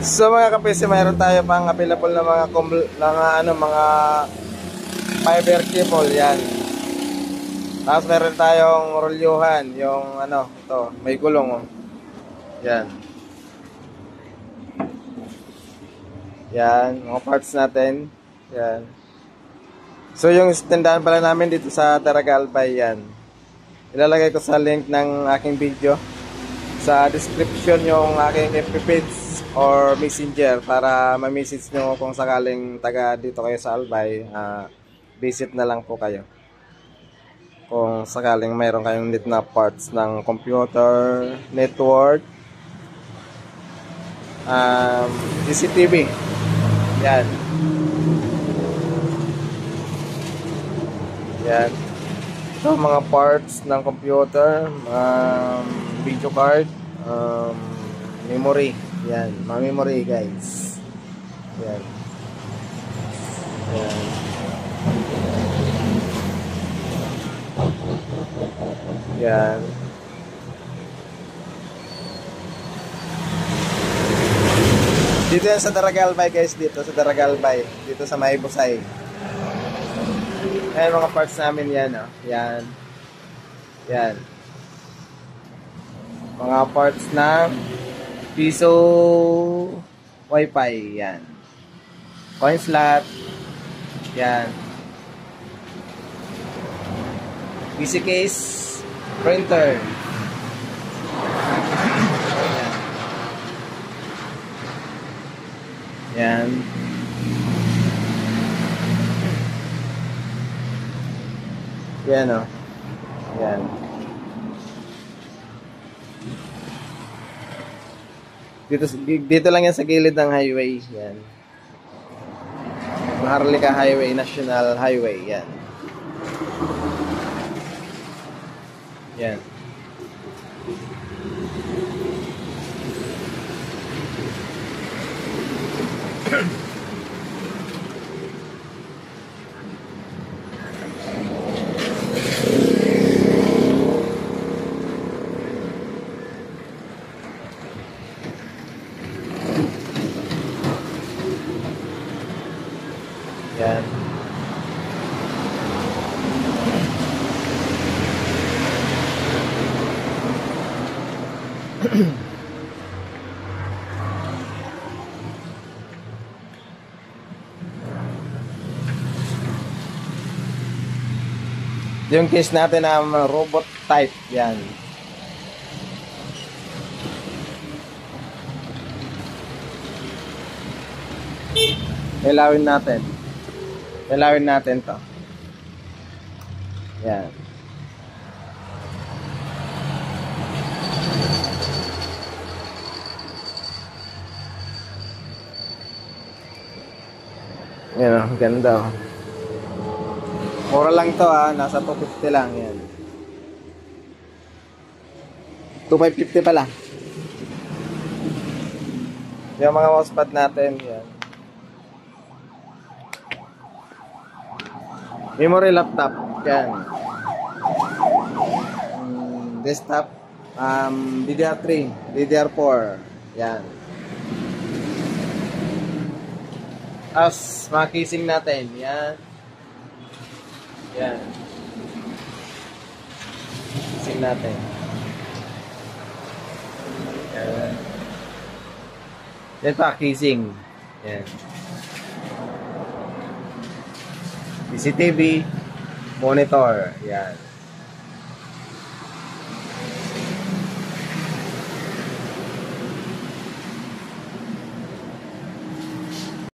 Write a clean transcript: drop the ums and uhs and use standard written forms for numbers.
So mga kapisi, mayroon tayo pang available na mga fiber cable yan. Tapos meron tayong rolyuhan, yung ito, may gulong oh. Yan. Yan, mga parts natin. Yan. So yung tindahan pala namin dito sa Taragalbay yan. Ilalagay ko sa link ng aking video sa description yung aking FB page or messenger para ma-message nyo kung sakaling taga dito kayo sa Albay. Visit na lang po kayo kung sakaling mayroon kayong need na parts ng computer, network, CCTV. Yan. Yan. So mga parts ng computer, video card, memory. Yan, mga memory guys. Yan. Yan. Yan. Dito yan sa Taragalbay guys, dito sa Taragalbay, dito sa Maybusay. Ayan mga parts namin yan, oh. Yan. Yan. Mga parts ng piso wifi, yan. Coin slot. Yan. PC case, printer. Yan. Yan o. Yan. Dito lang yan sa gilid ng highway. Yan. Maharlika Highway, National Highway. Yan. Yan. Yan. Yung case natin na robot type. Yan. Ilawin natin. Ilawin natin to. Yan. Yan o, ganda o. Mura lang to nasa 250 lang yan. 2,550 pala. Yung mga mousepad natin, yan. Memory laptop, yan. Desktop, DDR3, DDR4, yan. As mga casing natin, yan. Yan. Casing natin. Yan. Yan pa, casing. Yan. CCTV, monitor, yan.